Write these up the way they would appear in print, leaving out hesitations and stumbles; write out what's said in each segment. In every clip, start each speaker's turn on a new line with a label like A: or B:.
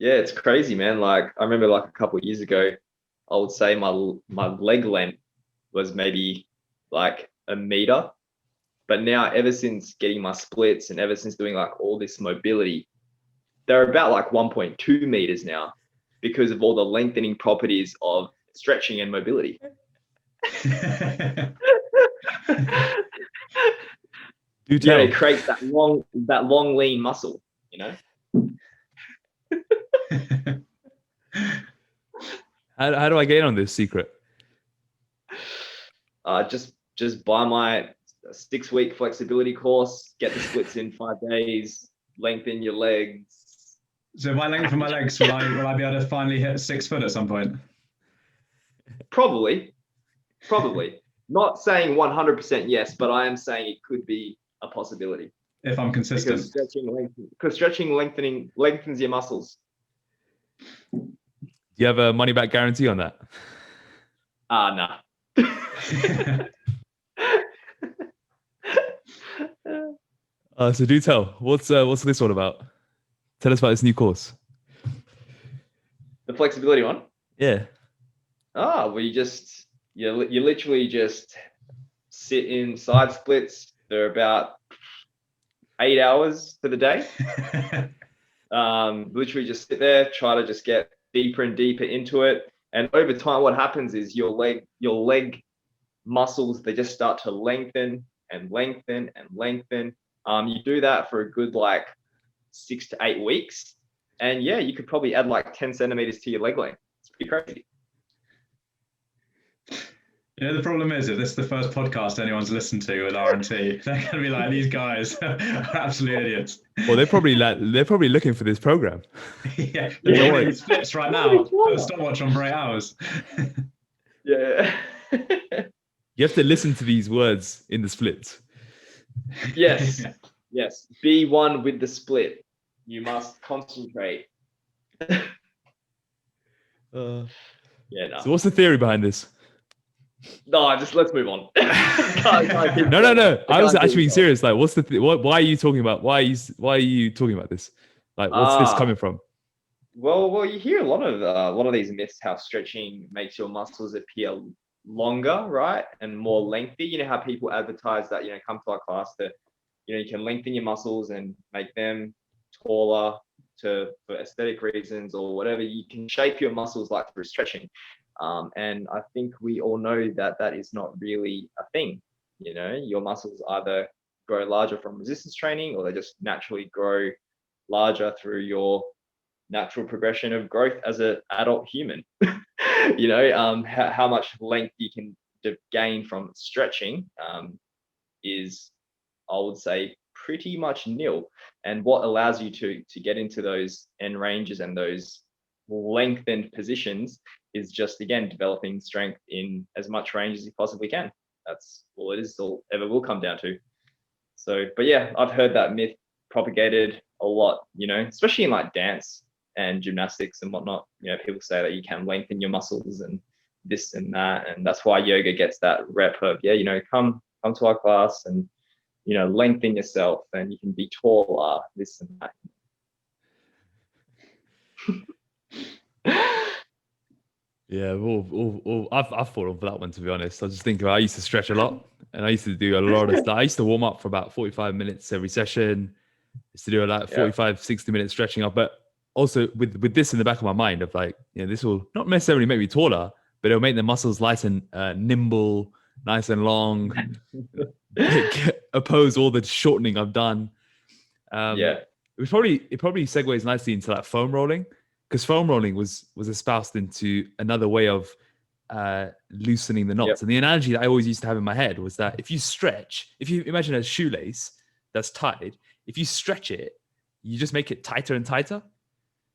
A: Yeah, it's crazy, man. Like I remember like a couple of years ago, I would say my leg length was maybe like a meter. But now ever since getting my splits and ever since doing like all this mobility, they're about like 1.2 meters now because of all the lengthening properties of stretching and mobility.
B: Do tell.
A: Yeah, it creates that long lean muscle, you know.
B: How do I get in on this secret?
A: Just buy my 6-week flexibility course, get the splits in 5 days, lengthen your legs.
C: So if I lengthen my legs, will I be able to finally hit 6 foot at some point?
A: Probably. Not saying 100% yes, but I am saying it could be a possibility.
C: If I'm consistent.
A: Because stretching lengthens your muscles.
B: Do you have a money back guarantee on that?
A: Nah.
B: So do tell. What's this all about? Tell us about this new course.
A: The flexibility one?
B: Yeah.
A: Well, you literally just sit in side splits. They're about 8 hours for the day. Literally just sit there, try to just get deeper and deeper into it. And over time, what happens is your leg muscles, they just start to lengthen and lengthen and lengthen. You do that for a good like 6 to 8 weeks. And yeah, you could probably add like 10 centimeters to your leg length. It's pretty crazy.
C: You know, the problem is, if this is the first podcast anyone's listened to with R&T, they're going to be like, these guys are absolute idiots.
B: Well, they're probably looking for this program.
C: Yeah, they're doing splits right now. Put a stopwatch on for 8 hours.
A: Yeah.
B: You have to listen to these words in the splits.
A: Yes. Yes. Be one with the split. You must concentrate. Yeah. No.
B: So what's the theory behind this?
A: No, let's move on.
B: No. I was actually being serious. Like, what's why are you talking about? Why are you talking about this? Like, what's this coming from?
A: Well, you hear a lot of these myths how stretching makes your muscles appear longer, right, and more lengthy. You know how people advertise that, come to our class that, you can lengthen your muscles and make them taller for aesthetic reasons or whatever. You can shape your muscles like through stretching. And I think we all know that is not really a thing. Your muscles either grow larger from resistance training or they just naturally grow larger through your natural progression of growth as an adult human. How much length you can gain from stretching is, I would say, pretty much nil. And what allows you to get into those end ranges and those lengthened positions is just, again, developing strength in as much range as you possibly can. That's all it is, all ever will come down to. So, but yeah, I've heard that myth propagated a lot, especially in like dance and gymnastics and whatnot. People say that you can lengthen your muscles and this and that, and that's why yoga gets that rep of, come to our class and lengthen yourself and you can be taller, this and that.
B: Yeah, I've fallen for that one, to be honest. I just think I used to stretch a lot and I used to do a lot of stuff. I used to warm up for about 45 minutes every session. I used to do like 45, 60 minutes stretching up. But also with this in the back of my mind of like, this will not necessarily make me taller, but it'll make the muscles light and nimble, nice and long, oppose all the shortening I've done. It probably segues nicely into like foam rolling. Because foam rolling was espoused into another way of loosening the knots.
A: Yep.
B: And the analogy that I always used to have in my head was that if you imagine a shoelace that's tied, if you stretch it, you just make it tighter and tighter.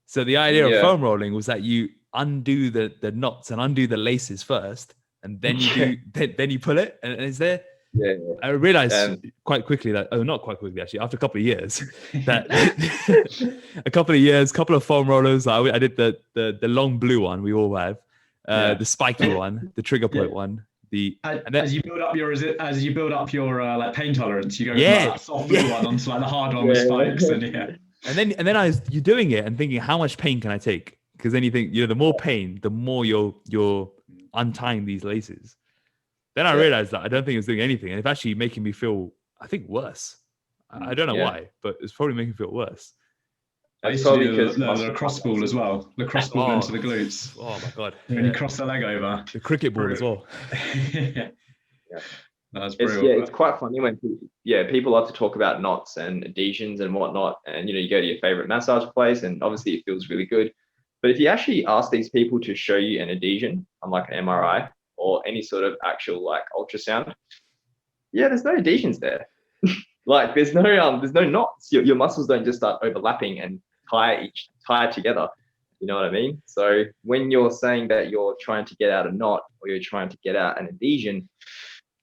B: So the idea of foam rolling was that you undo the knots and undo the laces first, and then you then you pull it. And is there? Yeah. I realized quite quickly that, not quite quickly actually, after a couple of years, that couple of foam rollers. I did the long blue one we all have, the spiky one, the trigger point one. As you build up
C: your like pain tolerance, you go from like that soft blue one onto like the hard one with spikes. And
B: And then you're doing it and thinking, how much pain can I take? Because then you think, the more pain, the more you're untying these laces. Then I realized that I don't think it was doing anything, and it's actually making me feel, I think, worse. I don't know why, but it's probably making me feel worse.
C: I used to do the lacrosse ball as well. Lacrosse ball into the glutes.
B: Oh my god!
C: When you cross the leg over.
B: The cricket ball as well.
C: Yeah. That's brutal.
A: It's quite funny when people love to talk about knots and adhesions and whatnot, and you go to your favorite massage place, and obviously it feels really good. But if you actually ask these people to show you an adhesion, unlike an MRI or any sort of actual like ultrasound, there's no adhesions there. Like there's no knots. Your muscles don't just start overlapping and tie together. You know what I mean? So when you're saying that you're trying to get out a knot or you're trying to get out an adhesion,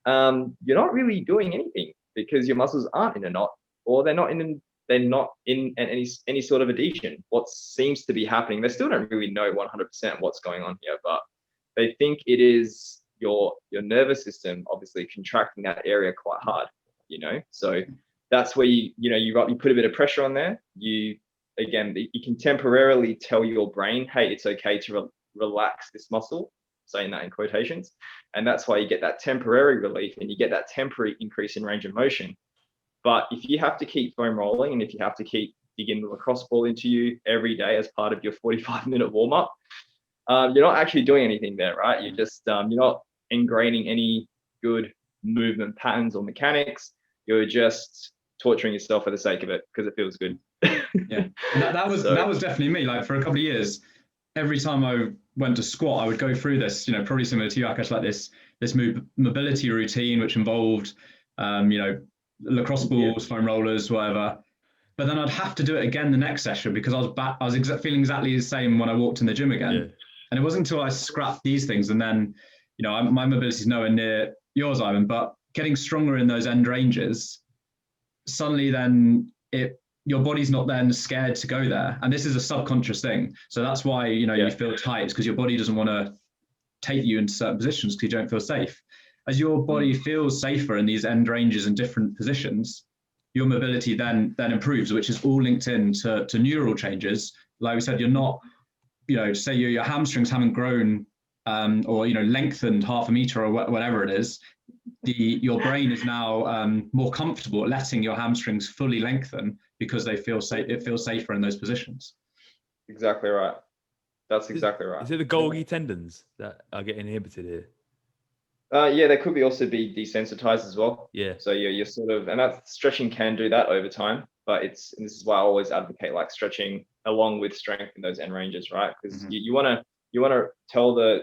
A: you're not really doing anything because your muscles aren't in a knot, or they're not in any sort of adhesion. What seems to be happening, they still don't really know 100% what's going on here, but they think it is your nervous system obviously contracting that area quite hard. So that's where you put a bit of pressure on there. You can temporarily tell your brain, hey, it's okay to relax this muscle, saying that in quotations, and that's why you get that temporary relief and you get that temporary increase in range of motion. But if you have to keep foam rolling and if you have to keep digging the lacrosse ball into you every day as part of your 45-minute warm-up, you're not actually doing anything there, right? You're just you're not ingraining any good movement patterns or mechanics. You're just torturing yourself for the sake of it because it feels good.
C: Yeah, that was definitely me. Like for a couple of years, every time I went to squat, I would go through this, probably similar to you, Akash, like this mobility routine, which involved, lacrosse balls, foam rollers, whatever. But then I'd have to do it again the next session because I was feeling exactly the same when I walked in the gym again. Yeah. And it wasn't until I scrapped these things and then, my mobility is nowhere near yours, Ivan, but getting stronger in those end ranges, suddenly then your body's not then scared to go there. And this is a subconscious thing. So that's why, you feel tight, because your body doesn't want to take you into certain positions because you don't feel safe. As your body feels safer in these end ranges and different positions, your mobility then improves, which is all linked in to neural changes. Like we said, you're not, say your hamstrings haven't grown or lengthened half a meter or whatever it is. Your brain is now more comfortable at letting your hamstrings fully lengthen because they feel safe. It feels safer in those positions.
A: Exactly right. That's exactly right.
B: Is it the Golgi tendons that are getting inhibited here?
A: They could also be desensitized as well.
B: Yeah.
A: So you're sort of, and that stretching can do that over time. But this is why I always advocate like stretching along with strength in those end ranges, right? Because you want to tell the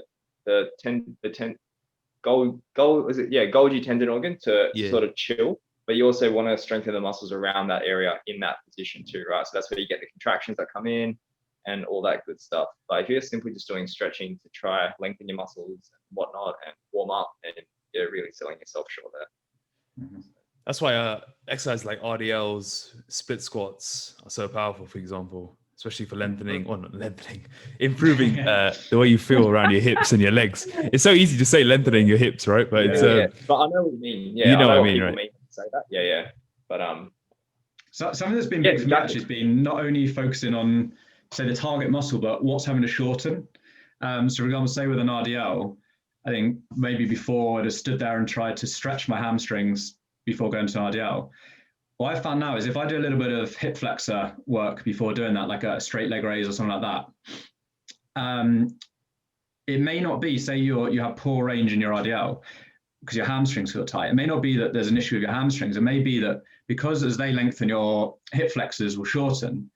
A: Golgi tendon organ to sort of chill, but you also want to strengthen the muscles around that area in that position too, right? So that's where you get the contractions that come in and all that good stuff. But if you're simply just doing stretching to try lengthen your muscles and whatnot and warm up, and you're really selling yourself short there.
B: That's why exercises like RDLs, split squats are so powerful, for example, especially for lengthening, or not lengthening, improving the way you feel around your hips and your legs. It's so easy to say lengthening your hips, right? But
A: but I know what you mean. Yeah,
B: you know what I mean, right?
A: Mean to say that. Yeah. But
C: so something that's been big for me actually has been not only focusing on, say, the target muscle, but what's having to shorten. So for example, say with an RDL, I think maybe before I'd have stood there and tried to stretch my hamstrings before going to an RDL. What I found now is if I do a little bit of hip flexor work before doing that, like a straight leg raise or something like that, it may not be, say you have poor range in your RDL because your hamstrings feel tight. It may not be that there's an issue with your hamstrings. It may be that because as they lengthen, your hip flexors will shorten.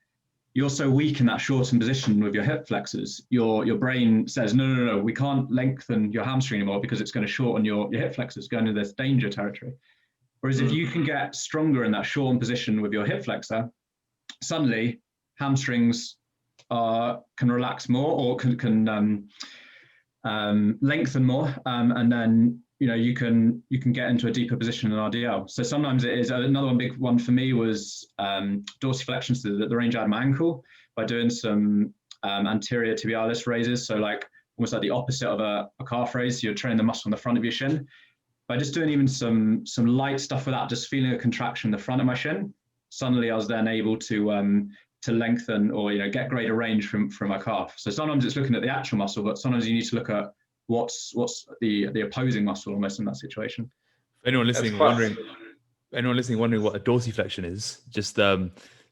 C: You're so weak in that shortened position with your hip flexors, your brain says, no, we can't lengthen your hamstring anymore because it's going to shorten your hip flexors, going into this danger territory. Whereas if you can get stronger in that shortened position with your hip flexor, suddenly hamstrings can relax more or can lengthen more, and then you can get into a deeper position in RDL. So sometimes it is another big one for me was dorsiflexion to the range out of my ankle by doing some anterior tibialis raises. So like almost like the opposite of a calf raise. So you're training the muscle on the front of your shin. By just doing even some light stuff with that, just feeling a contraction in the front of my shin, suddenly I was then able to to lengthen or get greater range from my calf. So sometimes it's looking at the actual muscle, but sometimes you need to look at what's the opposing muscle almost in that situation.
B: Anyone listening wondering what a dorsiflexion is, just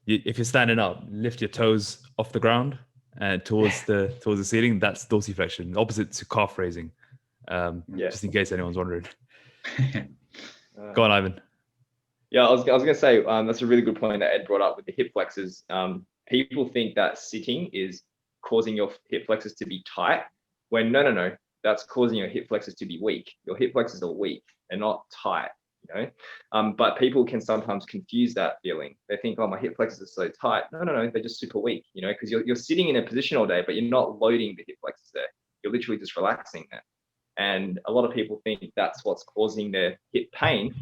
B: if you're standing up, lift your toes off the ground and towards the ceiling. That's dorsiflexion, opposite to calf raising. Just in case anyone's wondering. Go on, Ivan.
A: Yeah, I was gonna say that's a really good point that Ed brought up with the hip flexors. People think that sitting is causing your hip flexors to be tight, when no, that's causing your hip flexors to be weak. Your hip flexors are weak and not tight, but people can sometimes confuse that feeling. They think, oh, my hip flexors are so tight. No, they're just super weak, because you're sitting in a position all day, but you're not loading the hip flexors there. You're literally just relaxing there. And a lot of people think that's what's causing their hip pain,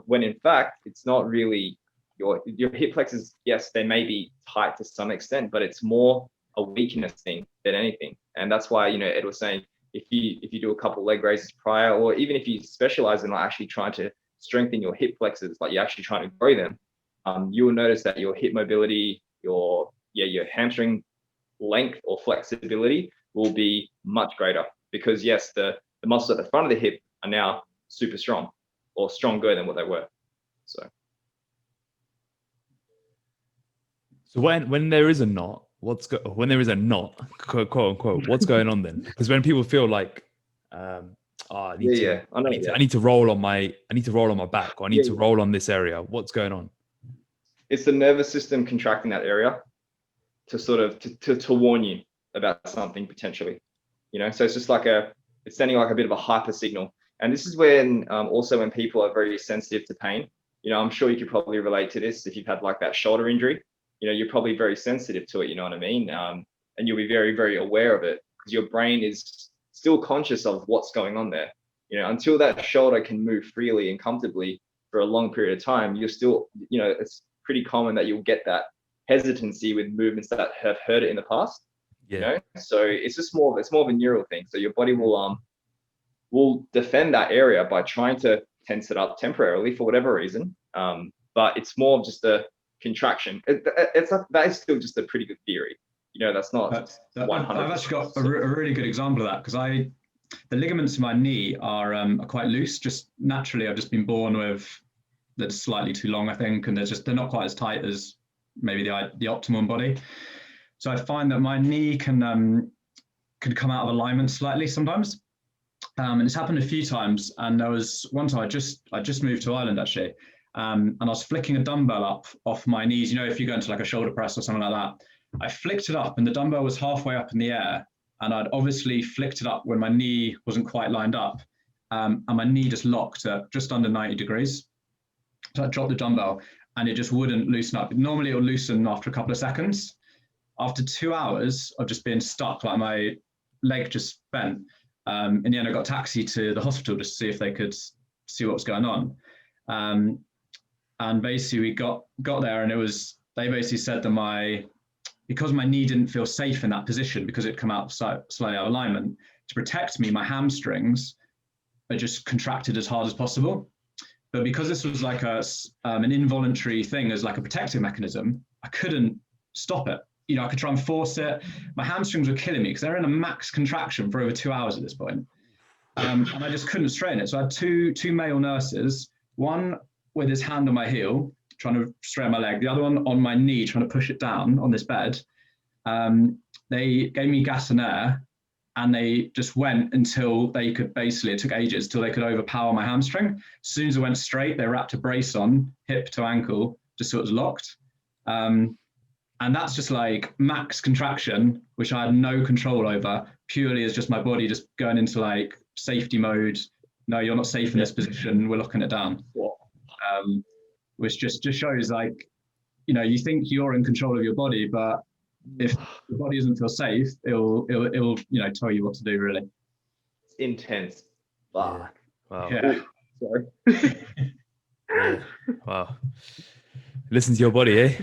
A: when in fact, it's not really your hip flexors. Yes, they may be tight to some extent, but it's more a weakness thing than anything. And that's why, Ed was saying, if you do a couple leg raises prior, or even if you specialize in actually trying to strengthen your hip flexors, like you're actually trying to grow them, you will notice that your hip mobility, your hamstring length or flexibility will be much greater, because yes, the muscles at the front of the hip are now super strong, or stronger than what they were. So
B: when there is a knot, when there is a knot, quote unquote, what's going on then? Because when people feel like, I need to roll on my back, or I need to roll on this area, what's going on?
A: It's the nervous system contracting that area to sort of to warn you about something potentially, So it's just it's sending like a bit of a hyper signal. And this is when also when people are very sensitive to pain. I'm sure you could probably relate to this if you've had like that shoulder injury. You're probably very sensitive to it, you know what I mean? And you'll be very, very aware of it, because your brain is still conscious of what's going on there. Until that shoulder can move freely and comfortably for a long period of time, you're still, it's pretty common that you'll get that hesitancy with movements that have hurt it in the past. So it's just more of a neural thing. So your body will defend that area by trying to tense it up temporarily for whatever reason. But it's more of just a contraction. That is still just a pretty good theory. That's not 100%.
C: I've actually got a really good example of that, because the ligaments in my knee are quite loose. Just naturally, I've just been born with that's slightly too long, I think, and they're not quite as tight as maybe the optimum body. So I find that my knee can come out of alignment slightly sometimes. And it's happened a few times. And there was one time I just moved to Ireland actually, and I was flicking a dumbbell up off my knees. If you go into like a shoulder press or something like that, I flicked it up and the dumbbell was halfway up in the air, and I'd obviously flicked it up when my knee wasn't quite lined up, and my knee just locked at just under 90 degrees. So I dropped the dumbbell and it just wouldn't loosen up. Normally it'll loosen after a couple of seconds. After 2 hours of just being stuck, like my leg just bent, in the end I got a taxi to the hospital just to see if they could see what was going on. And basically we got there, and they basically said that because my knee didn't feel safe in that position, because it come out slightly out of alignment, to protect me, my hamstrings are just contracted as hard as possible. But because this was like an involuntary thing, as like a protective mechanism, I couldn't stop it. I could try and force it. My hamstrings were killing me because they're in a max contraction for over 2 hours at this point. And I just couldn't straighten it. So I had two male nurses, one with his hand on my heel, trying to straighten my leg, the other one on my knee, trying to push it down on this bed. They gave me gas and air, and they just went until they could it took ages till they could overpower my hamstring. As soon as I went straight, they wrapped a brace on, hip to ankle, just so it was locked. And that's just like max contraction, which I had no control over, purely as just my body just going into like safety mode. No, you're not safe in this position. We're locking it down. Which just shows like, you think you're in control of your body, but if the body doesn't feel safe, it'll tell you what to do, really.
A: It's intense. Fuck.
B: Wow.
C: Yeah.
A: Sorry.
B: Yeah. Wow. Listen to your body, eh?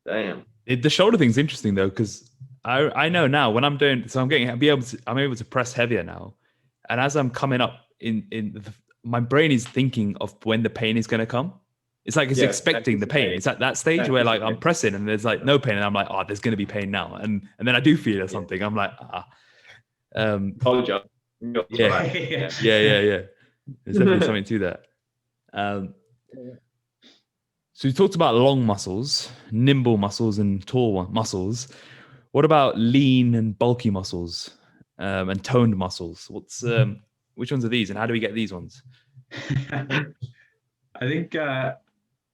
A: Damn.
B: The shoulder thing's interesting though, because I know now when I'm doing, so I'm able to press heavier now, and as I'm coming up my brain is thinking of when the pain is going to come. It's like it's expecting the pain. It's at that stage where like I'm pressing and there's like no pain, and I'm like, oh, there's gonna be pain now, and then I do feel it or something. I'm like,
A: told you.
B: Yeah. There's definitely something to that. So we talked about long muscles, nimble muscles, and tall muscles. What about lean and bulky muscles, and toned muscles? Which ones are these, and how do we get these ones?
C: I think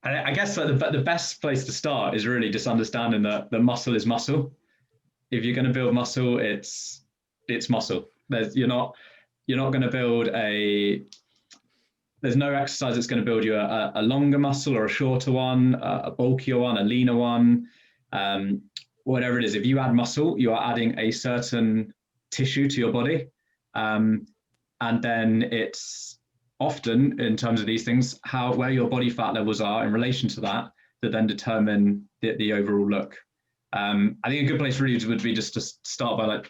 C: I guess the best place to start is really just understanding that the muscle is muscle. If you're going to build muscle, it's muscle. You're not going to build there's no exercise that's going to build you a longer muscle or a shorter one, a bulkier one, a leaner one, whatever it is. If you add muscle, you are adding a certain tissue to your body. And then it's often, in terms of these things, where your body fat levels are in relation to that then determine the overall look. I think a good place really would be just to start by like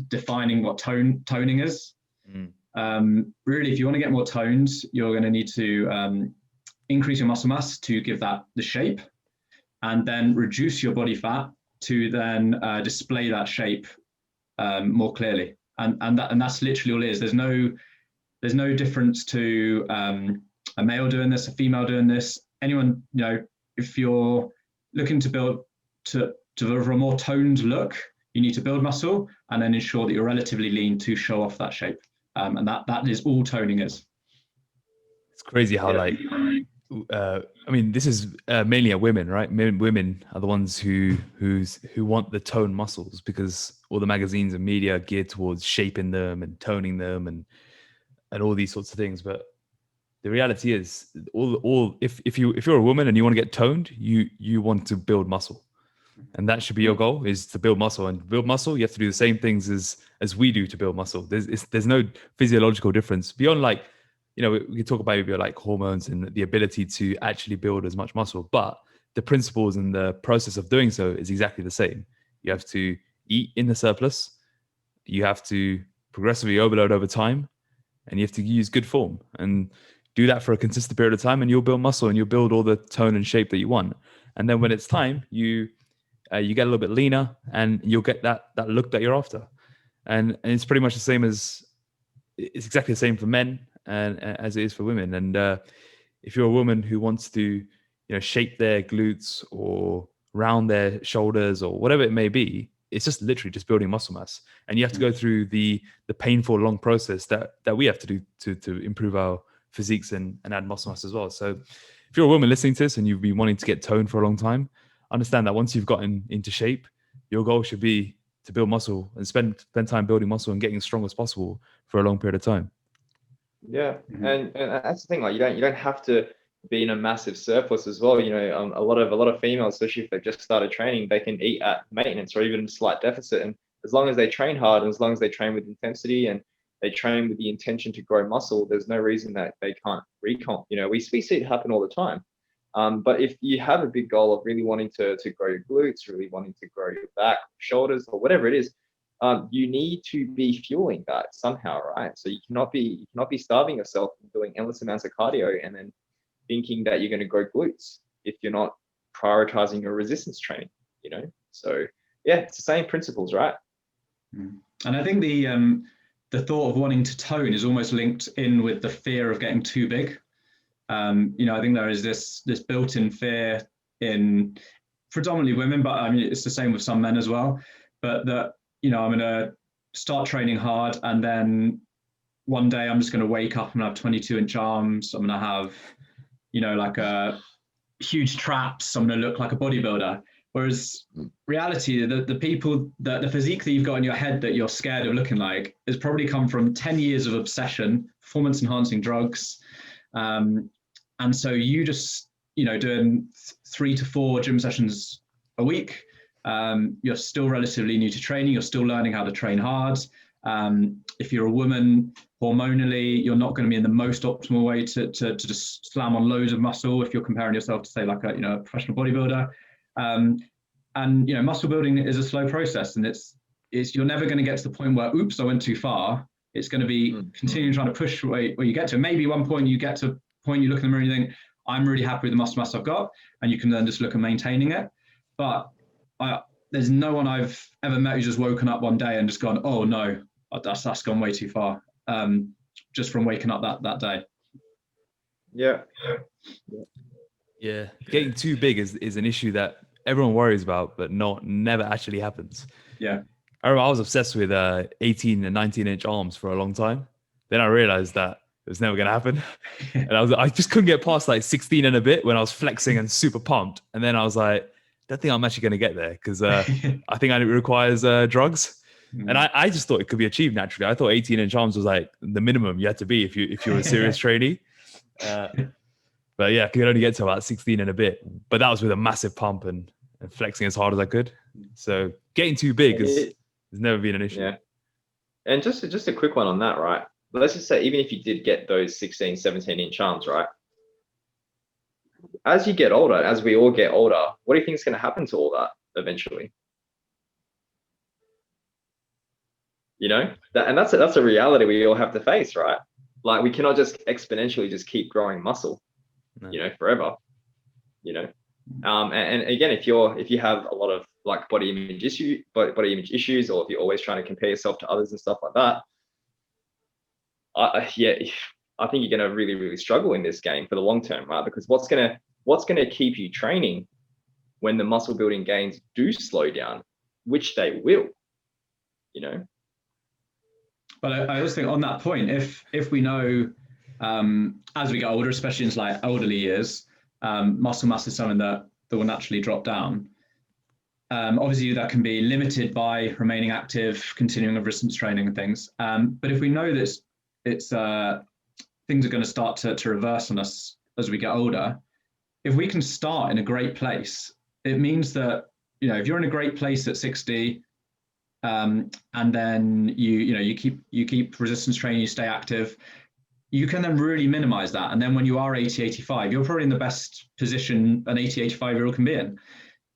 C: defining what toning is. Really, if you want to get more toned, you're going to need to increase your muscle mass to give that the shape, and then reduce your body fat to then display that shape more clearly. And that's literally all it is. There's no difference to a male doing this, a female doing this. Anyone, if you're looking to build to deliver a more toned look, you need to build muscle and then ensure that you're relatively lean to show off that shape. And that is all toning is.
B: It's crazy how this is mainly at women, right? Women are the ones who want the toned muscles, because all the magazines and media are geared towards shaping them and toning them and all these sorts of things. But the reality is, if you're a woman and you want to get toned, you want to build muscle. And that should be your goal, is to build muscle. And to build muscle, you have to do the same things as we do to build muscle. There's no physiological difference beyond, like, we can talk about maybe like hormones and the ability to actually build as much muscle, but the principles and the process of doing so is exactly the same. You have to eat in the surplus, you have to progressively overload over time, and you have to use good form and do that for a consistent period of time, and you'll build muscle and you'll build all the tone and shape that you want. And then when it's time, you get a little bit leaner and you'll get that look that you're after. And it's pretty much the same it's exactly the same for men and as it is for women. And if you're a woman who wants to, shape their glutes or round their shoulders or whatever it may be, it's just literally just building muscle mass. And you have to go through the painful, long process that we have to do to improve our physiques and add muscle mass as well. So if you're a woman listening to this and you've been wanting to get toned for a long time, understand that once you've gotten into shape, your goal should be to build muscle and spend time building muscle and getting as strong as possible for a long period of time.
A: Yeah, and that's the thing. Like, you don't have to be in a massive surplus as well. A lot of females, especially if they've just started training, they can eat at maintenance or even slight deficit. And as long as they train hard and as long as they train with intensity and they train with the intention to grow muscle, there's no reason that they can't recomp. We see it happen all the time. But if you have a big goal of really wanting to grow your glutes, really wanting to grow your back, shoulders, or whatever it is, you need to be fueling that somehow, right? So you cannot be starving yourself and doing endless amounts of cardio and then thinking that you're going to grow glutes if you're not prioritizing your resistance training. So yeah, it's the same principles, right?
C: And I think the thought of wanting to tone is almost linked in with the fear of getting too big. I think there is this built-in fear in predominantly women, but I mean, it's the same with some men as well. But that, I'm going to start training hard, and then one day I'm just going to wake up and have 22-inch arms. I'm going to have, like a huge traps. I'm going to look like a bodybuilder. Whereas reality, the physique that you've got in your head that you're scared of looking like has probably come from 10 years of obsession, performance-enhancing drugs. And so you just, doing 3 to 4 gym sessions a week, you're still relatively new to training. You're still learning how to train hard. If you're a woman, hormonally, you're not going to be in the most optimal way to just slam on loads of muscle if you're comparing yourself to, say, like a professional bodybuilder. And muscle building is a slow process, and it's you're never going to get to the point where, oops, I went too far. It's going to be continuing trying to push where you get to. Maybe one point you get to a point, you look in the mirror and you think, I'm really happy with the muscle mass I've got, and you can then just look at maintaining it. But there's no one I've ever met who's just woken up one day and just gone, oh no, that's gone way too far, just from waking up that day.
A: Yeah.
B: Yeah, getting too big is an issue that everyone worries about, but never actually happens.
C: Yeah.
B: I remember I was obsessed with 18 and 19-inch arms for a long time. Then I realized that it was never going to happen. And I just couldn't get past like 16 and a bit when I was flexing and super pumped. And then I was like, I don't think I'm actually going to get there because I think it requires drugs. And I just thought it could be achieved naturally. I thought 18-inch arms was like the minimum you had to be if you were a serious trainee. But yeah, I could only get to about 16 and a bit. But that was with a massive pump and flexing as hard as I could. So getting too big has never been an issue.
A: Yeah. And just a quick one on that, right? Let's just say, even if you did get those 16, 17-inch arms, right? As you get older, as we all get older, what do you think is going to happen to all that eventually? You know, and that's a reality we all have to face, right? Like, we cannot just exponentially just keep growing muscle, you know, forever, you know. And again, if you have a lot of like body image issues, or if you're always trying to compare yourself to others and stuff like that, I think you're going to really, really struggle in this game for the long term, right? Because what's going to keep you training when the muscle building gains do slow down, which they will, you know.
C: But I also think on that point, if we know as we get older, especially into like elderly years, muscle mass is something that will naturally drop down. Obviously, that can be limited by remaining active, continuing with resistance training and things. But if we know that it's things are going to start to reverse on us as we get older, if we can start in a great place, it means that, you know, if you're in a great place at 60, and then you keep resistance training, you stay active, you can then really minimize that. And then when you are 80, 85, you're probably in the best position an 80, 85-year-old can be in.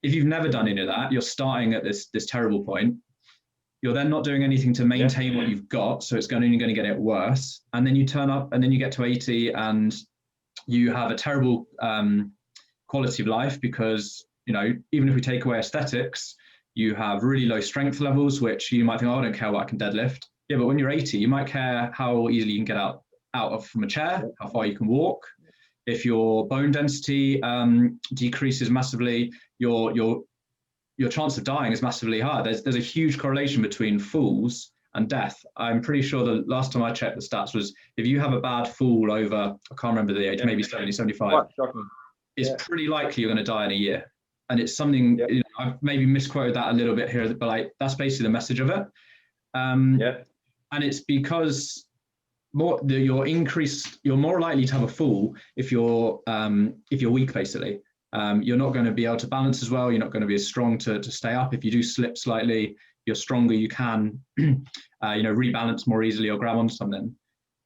C: If you've never done any of that, you're starting at this terrible point. You're then not doing anything to maintain what you've got, so it's only going to get it worse. And then you turn up, and then you get to 80, and you have a terrible quality of life because, you know, even if we take away aesthetics, you have really low strength levels, which you might think, oh, I don't care what I can deadlift. Yeah, but when you're 80, you might care how easily you can get out of from a chair, how far you can walk. If your bone density decreases massively, your chance of dying is massively high. There's a huge correlation between falls and death. I'm pretty sure the last time I checked the stats was if you have a bad fall over, I can't remember the age, maybe 70, 75, it's pretty likely you're going to die in a year. And it's something, you know, I've maybe misquoted that a little bit here, but like that's basically the message of it. And it's because you're more likely to have a fall if you're weak, basically. You're not going to be able to balance as well. You're not going to be as strong to stay up. If you do slip slightly, you're stronger. You can, rebalance more easily or grab onto something.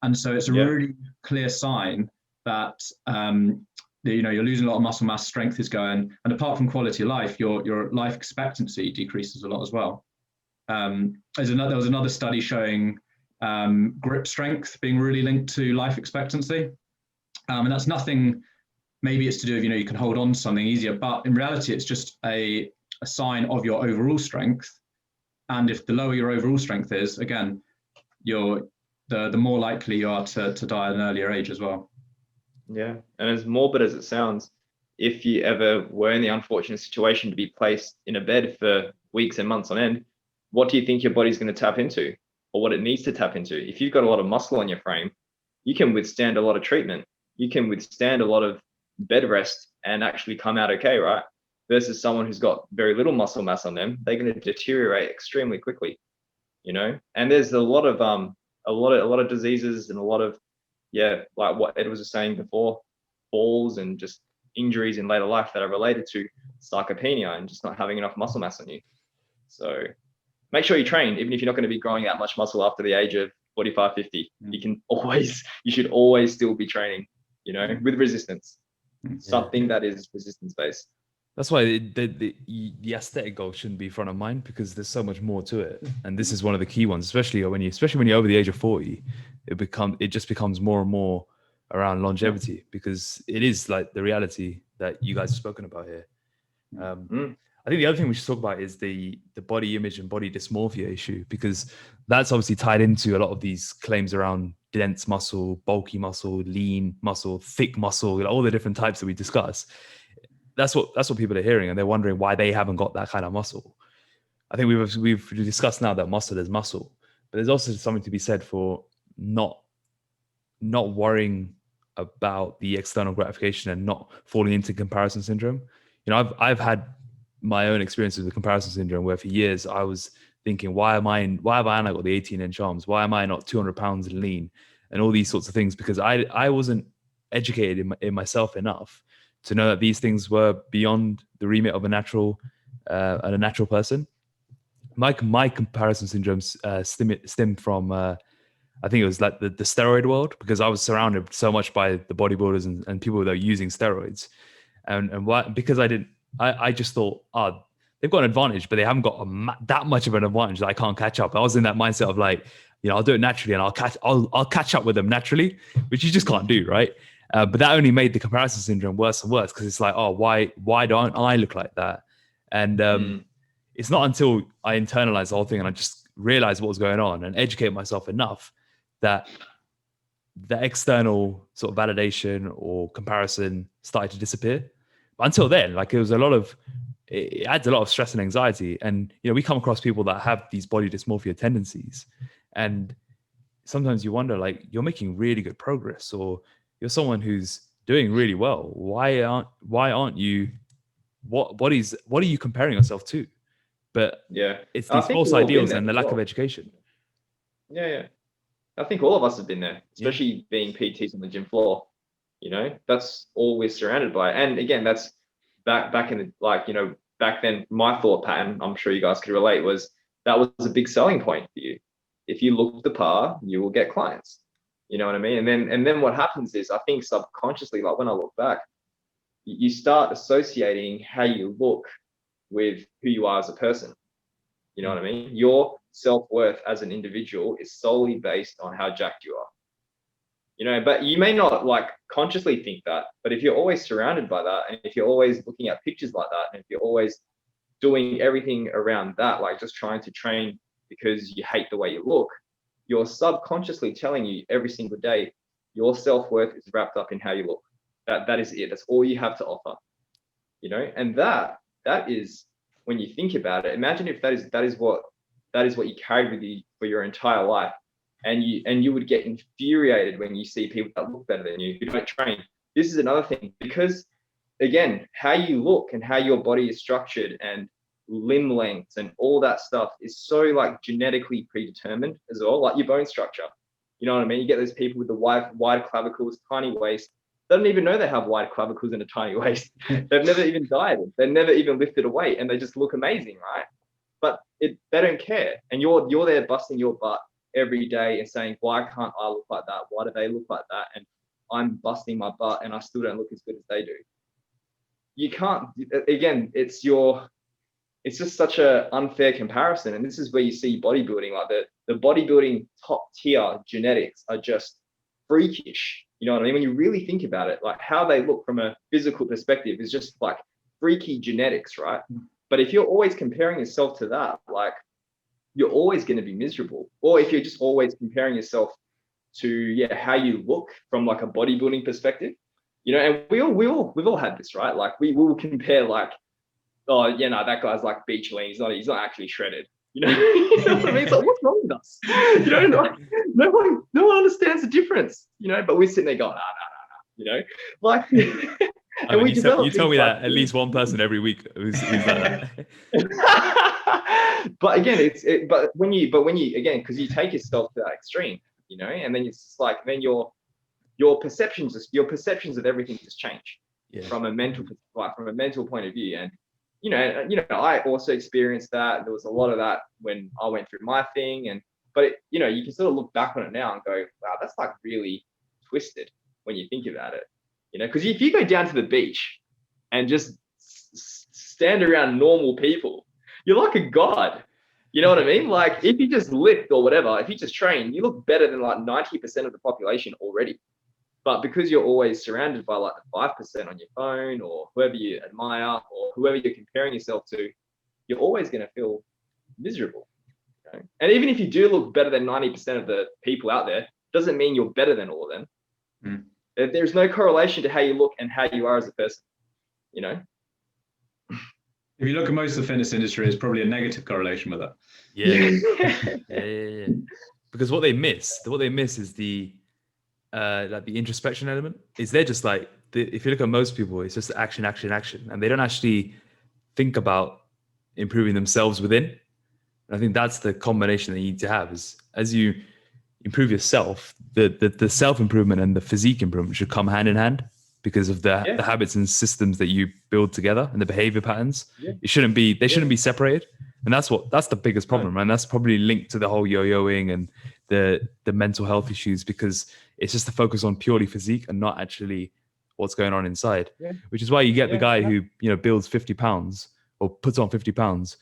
C: And so it's a really clear sign that, you're losing a lot of muscle mass, strength is going, and apart from quality of life, your life expectancy decreases a lot as well. There was another study showing grip strength being really linked to life expectancy. And that's nothing, maybe it's to do with, you can hold on to something easier, but in reality, it's just a sign of your overall strength. And if the lower your overall strength is, again, the more likely you are to die at an earlier age as well.
A: Yeah, and as morbid as it sounds, if you ever were in the unfortunate situation to be placed in a bed for weeks and months on end, what do you think your body's going to tap into, or what it needs to tap into? If you've got a lot of muscle on your frame, you can withstand a lot of treatment. You can withstand a lot of bed rest and actually come out okay, right? Versus someone who's got very little muscle mass on them, they're going to deteriorate extremely quickly, And there's a lot of diseases and a lot of, like what Ed was just saying before, falls and just injuries in later life that are related to sarcopenia and just not having enough muscle mass on you. So make sure you train, even if you're not going to be growing that much muscle after the age of 45, 50. You should always still be training, with resistance, something that is resistance based.
B: That's why the aesthetic goal shouldn't be front of mind, because there's so much more to it. And this is one of the key ones, especially when you're over the age of 40, it just becomes more and more around longevity, because it is like the reality that you guys have spoken about here. I think the other thing we should talk about is the body image and body dysmorphia issue, because that's obviously tied into a lot of these claims around dense muscle, bulky muscle, lean muscle, thick muscle, all the different types that we discuss. That's what people are hearing, and they're wondering why they haven't got that kind of muscle. I think we've discussed now that muscle is muscle, but there's also something to be said for not worrying about the external gratification and not falling into comparison syndrome. I've had my own experiences with comparison syndrome, where for years I was thinking, why have I not got the 18-inch arms? Why am I not 200 pounds lean? And all these sorts of things, because I wasn't educated in myself enough to know that these things were beyond the remit of a natural person. My comparison syndromes stem from I think it was like the steroid world, because I was surrounded so much by the bodybuilders and people that are using steroids, and why? Because I just thought, they've got an advantage, but they haven't got that much of an advantage that I can't catch up. I was in that mindset of like, I'll do it naturally and I'll catch up with them naturally, which you just can't do, right? But that only made the comparison syndrome worse and worse, because it's like, why don't I look like that? And it's not until I internalized the whole thing and I just realized what was going on and educate myself enough that the external sort of validation or comparison started to disappear. But until then, like, it adds a lot of stress and anxiety. And, we come across people that have these body dysmorphia tendencies. And sometimes you wonder, like, you're making really good progress, or you're someone who's doing really well. Why aren't you, what are you comparing yourself to? But it's these false ideals and the lack of education.
A: Yeah. I think all of us have been there, especially being PTs on the gym floor. That's all we're surrounded by. And again, that's back in the, back then, my thought pattern, I'm sure you guys could relate, was that was a big selling point for you. If you look the part, you will get clients. You know what I mean? And then what happens is, I think subconsciously, like when I look back, you start associating how you look with who you are as a person. You know what I mean? Your self-worth as an individual is solely based on how jacked you are. But you may not like consciously think that, but if you're always surrounded by that, and if you're always looking at pictures like that, and if you're always doing everything around that, like just trying to train because you hate the way you look, you're subconsciously telling you every single day, your self-worth is wrapped up in how you look. That is it. That's all you have to offer. And that is, when you think about it, imagine if that is what you carried with you for your entire life. And you would get infuriated when you see people that look better than you who don't train. This is another thing, because again, how you look and how your body is structured and limb lengths and all that stuff is so like genetically predetermined as well, like your bone structure. You know what I mean? You get those people with the wide clavicles, tiny waist. They don't even know they have wide clavicles and a tiny waist. They've never even dieted. They've never even lifted a weight, and they just look amazing, right? But they don't care. And you're there busting your butt every day and saying, why can't I look like that? Why do they look like that? And I'm busting my butt and I still don't look as good as they do. You can't, again, it's just such an unfair comparison. And this is where you see bodybuilding, like the bodybuilding top tier genetics are just freakish. You know what I mean? When you really think about it, like how they look from a physical perspective is just like freaky genetics, right? But if you're always comparing yourself to that, like, you're always going to be miserable. Or if you're just always comparing yourself to how you look from like a bodybuilding perspective, and we've all had this, right? Like we will compare, like, that guy's like beach lean. He's not actually shredded. You know what I mean? It's like, what's wrong with us? Like, no one understands the difference. But we're sitting there going, nah. Like.
B: I mean, you tell me that at least one person every week who's like
A: that. But again, but when you again, because you take yourself to that extreme, and then it's just like, then your perceptions of everything just change from a mental point of view. And I also experienced that. There was a lot of that when I went through my thing, but you can sort of look back on it now and go, wow, that's like really twisted when you think about it. Because if you go down to the beach and just stand around normal people, you're like a god. You know what I mean? Like, if you just lift or whatever, if you just train, you look better than like 90% of the population already. But because you're always surrounded by like the 5% on your phone or whoever you admire or whoever you're comparing yourself to, you're always going to feel miserable. You know? And even if you do look better than 90% of the people out there, doesn't mean you're better than all of them. There's no correlation to how you look and how you are as a person, you know?
C: If you look at most of the fitness industry, there's probably a negative correlation with it.
B: Yeah. Because what they miss is the like the introspection element. Is they're just like, if you look at most people, it's just action, and they don't actually think about improving themselves within. And I think that's the combination that you need to have, is as you improve yourself, the self-improvement and the physique improvement should come hand in hand, because of the habits and systems that you build together and the behavior patterns. They shouldn't be separated. And that's the biggest problem. And that's probably linked to the whole yo-yoing and the mental health issues, because it's just the focus on purely physique and not actually what's going on inside, which is why you get the guy who, you know, builds 50 pounds or puts on 50 pounds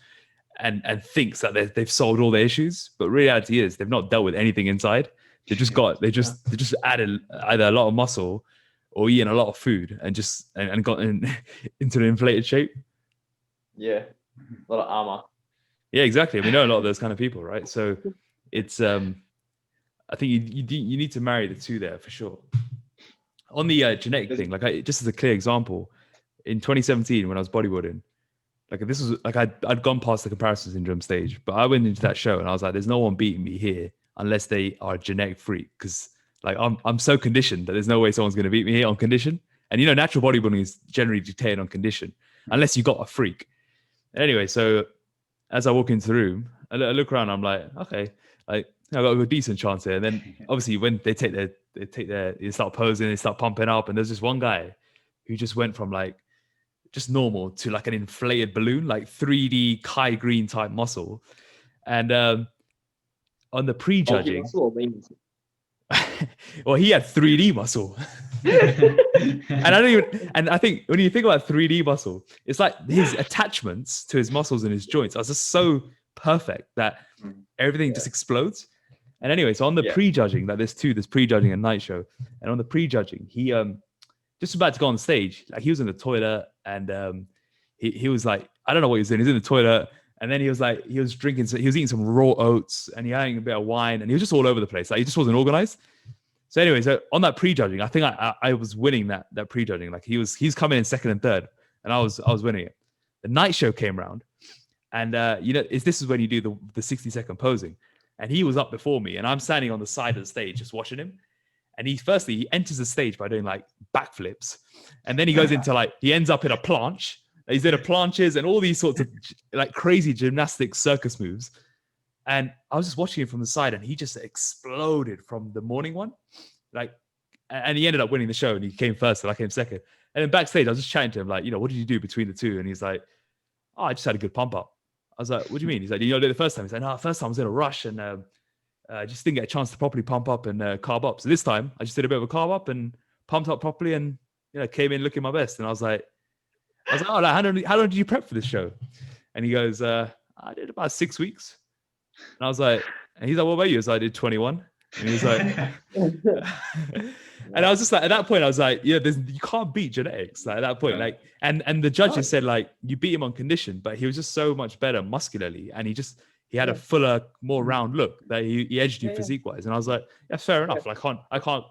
B: and thinks that they've solved all their issues. But reality is they've not dealt with anything inside. They just added either a lot of muscle or eaten a lot of food and gotten into an inflated shape.
A: Yeah, a lot of armor.
B: Yeah, exactly. We know a lot of those kind of people, right? So it's I think you need to marry the two there for sure. On the genetic thing, like just as a clear example, in 2017 when I was bodybuilding, like this was like I'd gone past the comparison syndrome stage, but I went into that show and I was like, there's no one beating me here unless they are a genetic freak, because like I'm so conditioned that there's no way someone's going to beat me here on condition. And you know, natural bodybuilding is generally dictated on condition, unless you got a freak. Anyway, so as I walk into the room, I look around, I'm like, okay, like I got a decent chance here. And then obviously when they start posing, they start pumping up, and there's this one guy who just went from like just normal to like an inflated balloon, like 3D Kai Green type muscle. And on the pre-judging, well, he had 3D muscle. And I think when you think about 3D muscle, it's like his attachments to his muscles and his joints are just so perfect that everything just explodes. And anyway, so on the pre-judging, like there's pre-judging and night show. And on the pre-judging, he just about to go on stage, like he was in the toilet and he was like, I don't know what he was doing. He was in the toilet. And then he was eating some raw oats and he had a bit of wine and he was just all over the place. Like he just wasn't organized. So anyway, so on that prejudging, I think I was winning that prejudging. Like he's coming in second and third, and I was winning it. The night show came around, and this is when you do the 60-second posing, and he was up before me, and I'm standing on the side of the stage just watching him. And he enters the stage by doing like backflips, and then he goes into he ends up in a planche. He's in a planches and all these sorts of like crazy gymnastic circus moves. And I was just watching him from the side, and he just exploded from the morning one. And he ended up winning the show, and he came first, and I came second. And then backstage, I was just chatting to him, like, what did you do between the two? And he's like, oh, I just had a good pump up. I was like, what do you mean? He's like, you did it the first time? He's like, no, first time I was in a rush, and I just didn't get a chance to properly pump up and carb up. So this time, I just did a bit of a carb up and pumped up properly, and came in looking my best. And I was like, oh, like, how long did you prep for this show? And he goes, I did about 6 weeks. And I was like, and he's like, what about you? So I did 21. And he was like, and I was just like, at that point, I was like, you can't beat genetics. Like at that point, and the judges said like, you beat him on condition, but he was just so much better muscularly. And he had a fuller, more round look that he edged you physique wise. And I was like, yeah, fair enough. Like, I can't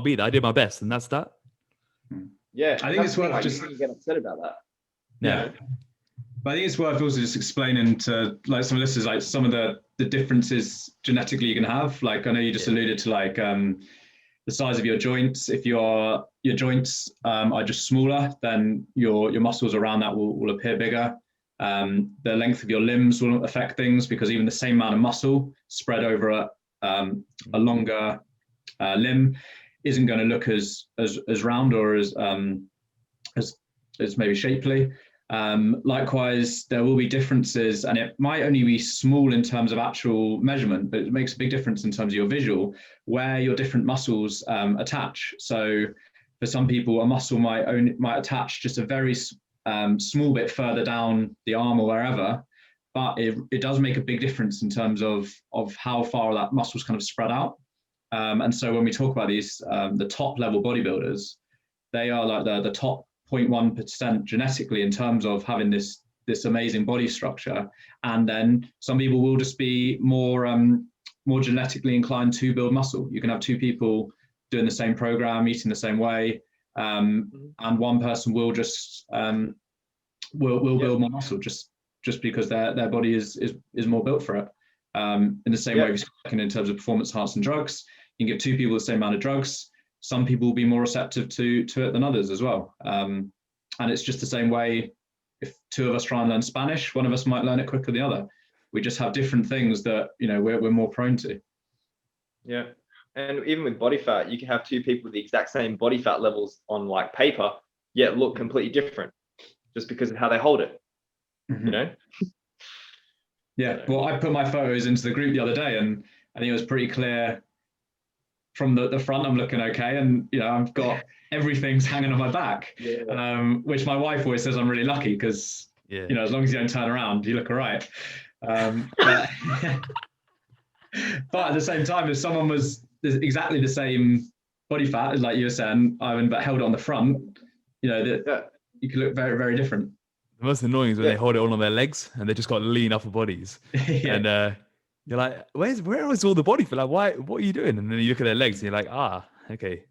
B: beat that. I did my best. And that's that.
A: Yeah.
C: I think it's worth
A: just get upset about that.
C: Yeah. But I think it's worth also just explaining to like some listeners, like some of the differences genetically you can have. Like I know you just alluded to like the size of your joints. If your joints are just smaller, then your muscles around that will appear bigger. The length of your limbs will affect things, because even the same amount of muscle spread over a longer limb isn't going to look as round or as maybe shapely. Likewise, there will be differences, and it might only be small in terms of actual measurement, but it makes a big difference in terms of your visual, where your different muscles attach. So for some people, a muscle might attach just a very small bit further down the arm or wherever, but it does make a big difference in terms of how far that muscle's kind of spread out. And so when we talk about these, the top level bodybuilders, they are like the top 0.1% genetically in terms of having this amazing body structure. And then some people will just be more genetically inclined to build muscle. You can have two people doing the same program, eating the same way, and one person will just will build more muscle just because their body is more built for it. In the same way, in terms of performance enhancing drugs, you can give two people the same amount of drugs. Some people will be more receptive to it than others as well. And it's just the same way. If two of us try and learn Spanish, one of us might learn it quicker than the other. We just have different things that we're more prone to.
A: Yeah, and even with body fat, you can have two people with the exact same body fat levels on like paper, yet look completely different, just because of how they hold it.
C: Yeah. Well, I put my photos into the group the other day, and I think it was pretty clear from the front. I'm looking okay, and I've got everything's hanging on my back, which my wife always says I'm really lucky because as long as you don't turn around, you look all right. But at the same time, if someone was exactly the same body fat, like you were saying, Ivan, but held it on the front, that you could look very, very different.
B: The most annoying is when they hold it all on their legs and they just got lean upper bodies. And you're like, where is all the body fat? Like, why? What are you doing? And then you look at their legs and you're like, okay.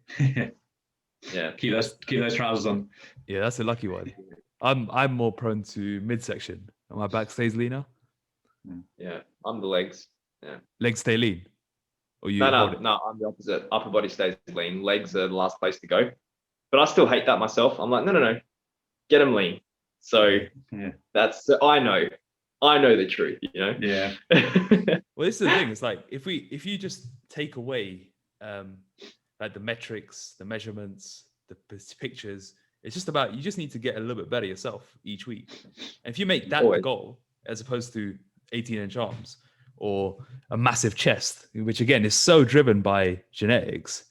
C: Yeah, keep those trousers on.
B: Yeah, that's a lucky one. I'm more prone to midsection. My back stays leaner.
A: Yeah, I'm the legs. Yeah,
B: legs stay lean. Or you?
A: No, I'm the opposite. Upper body stays lean. Legs are the last place to go. But I still hate that myself. I'm like, no, get them lean. So I know the truth.
C: Yeah.
B: Well, this is the thing. It's like if you just take away like the metrics, the measurements, the pictures, it's just about you just need to get a little bit better yourself each week. And if you make that the goal, as opposed to 18-inch arms or a massive chest, which again is so driven by genetics,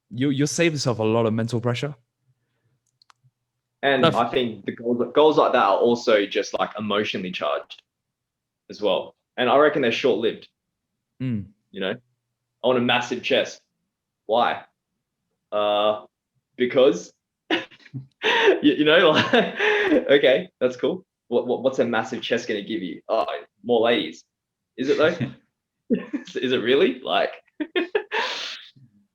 B: you'll save yourself a lot of mental pressure.
A: And I think the goals like that are also just like emotionally charged as well. And I reckon they're short-lived. I want a massive chest. Why? Because okay, that's cool. What's a massive chest going to give you? Oh, more ladies. Is it though? Is it really? Like,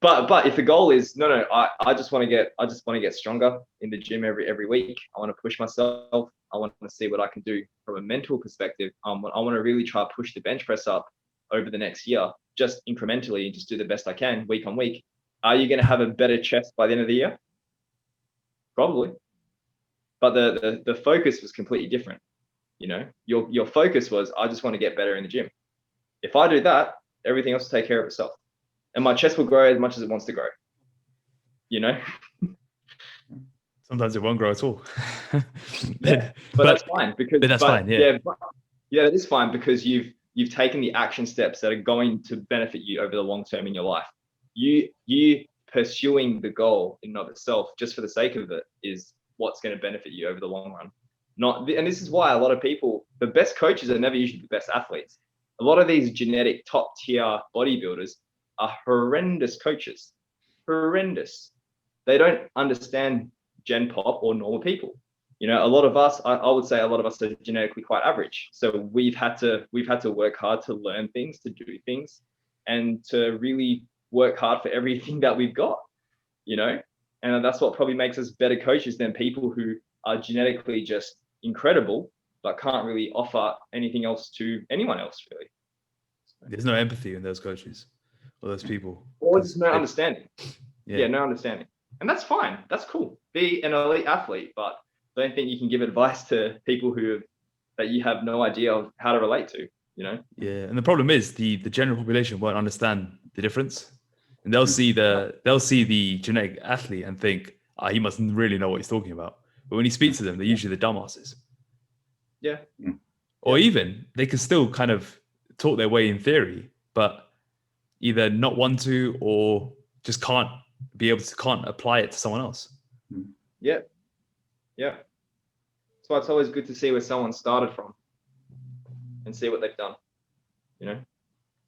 A: but if the goal is no, I just want to get stronger in the gym every week. I want to push myself. I want to see what I can do from a mental perspective. I want to really try to push the bench press up over the next year, just incrementally, and just do the best I can week on week. Are you going to have a better chest by the end of the year? Probably. But the focus was completely different. Your focus was, I just want to get better in the gym. If I do that, everything else will take care of itself. And my chest will grow as much as it wants to grow.
B: Sometimes it won't grow at all.
A: but that's fine because
B: fine.
A: Yeah, that is fine because you've taken the action steps that are going to benefit you over the long term in your life. You pursuing the goal in and of itself just for the sake of it is what's going to benefit you over the long run. And this is why a lot of people, the best coaches are never usually the best athletes. A lot of these genetic top tier bodybuilders are horrendous coaches. Horrendous. They don't understand gen pop or normal people. A lot of us, I would say a lot of us are genetically quite average. So we've had to work hard to learn things, to do things, and to really work hard for everything that we've got, and that's what probably makes us better coaches than people who are genetically just incredible, but can't really offer anything else to anyone else, really.
B: There's no empathy in those coaches or those people.
A: Or just no understanding. Yeah, no understanding. And that's fine. That's cool. Be an elite athlete, but don't think you can give advice to people that you have no idea of how to relate to, Yeah,
B: and the problem is the general population won't understand the difference. And they'll see the genetic athlete and think, he must really know what he's talking about. But when you speak to them, they're usually the dumbasses.
A: Yeah.
B: Or even they can still kind of talk their way in theory, but either not want to or just can't apply it to someone else.
A: Yeah. That's why it's always good to see where someone started from and see what they've done,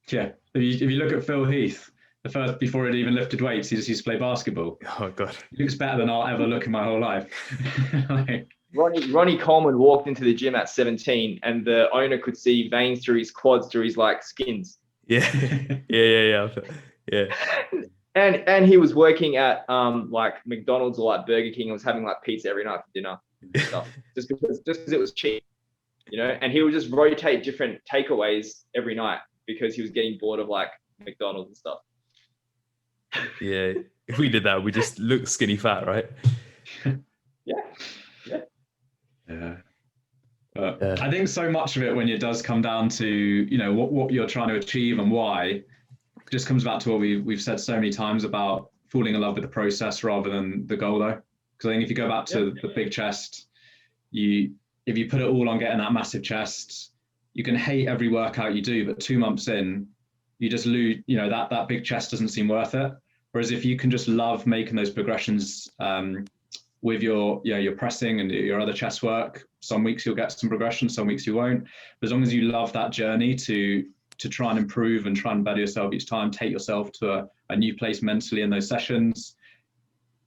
C: Yeah. If you look at Phil Heath, the first, before he'd even lifted weights, he just used to play basketball.
B: Oh God.
C: He looks better than I'll ever look in my whole life. Like,
A: Ronnie Coleman walked into the gym at 17 and the owner could see veins through his quads, through his like skins.
B: Yeah. Yeah.
A: And he was working at like McDonald's or like Burger King and was having like pizza every night for dinner and stuff. just because it was cheap, you know, and he would just rotate different takeaways every night because he was getting bored of like McDonald's and stuff.
B: Yeah. If we did that, we just look skinny fat, right?
A: Yeah.
C: I think so much of it, when it does come down to, you know, what you're trying to achieve and why, just comes back to what we've said so many times about falling in love with the process rather than the goal, though. Because I think if you go back to the big chest, if you put it all on getting that massive chest, you can hate every workout you do, but 2 months in, you just lose, you know, that big chest doesn't seem worth it. Whereas if you can just love making those progressions with your pressing and your other chest work, some weeks you'll get some progression, some weeks you won't. But as long as you love that journey to try and improve and try and better yourself each time, take yourself to a new place mentally in those sessions,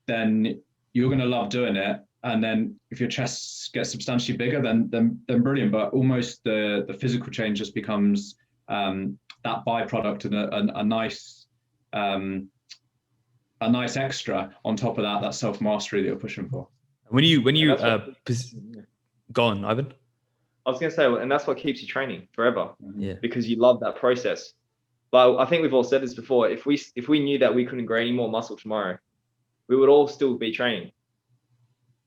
C: then you're going to love doing it. And then if your chest gets substantially bigger, then brilliant. But almost the physical change just becomes that byproduct and a nice extra on top of that self-mastery that you're pushing for.
B: When you go on, Ivan.
A: I was going to say, and that's what keeps you training forever.
B: Yeah.
A: Because you love that process. But I think we've all said this before. If we knew that we couldn't grow any more muscle tomorrow, we would all still be training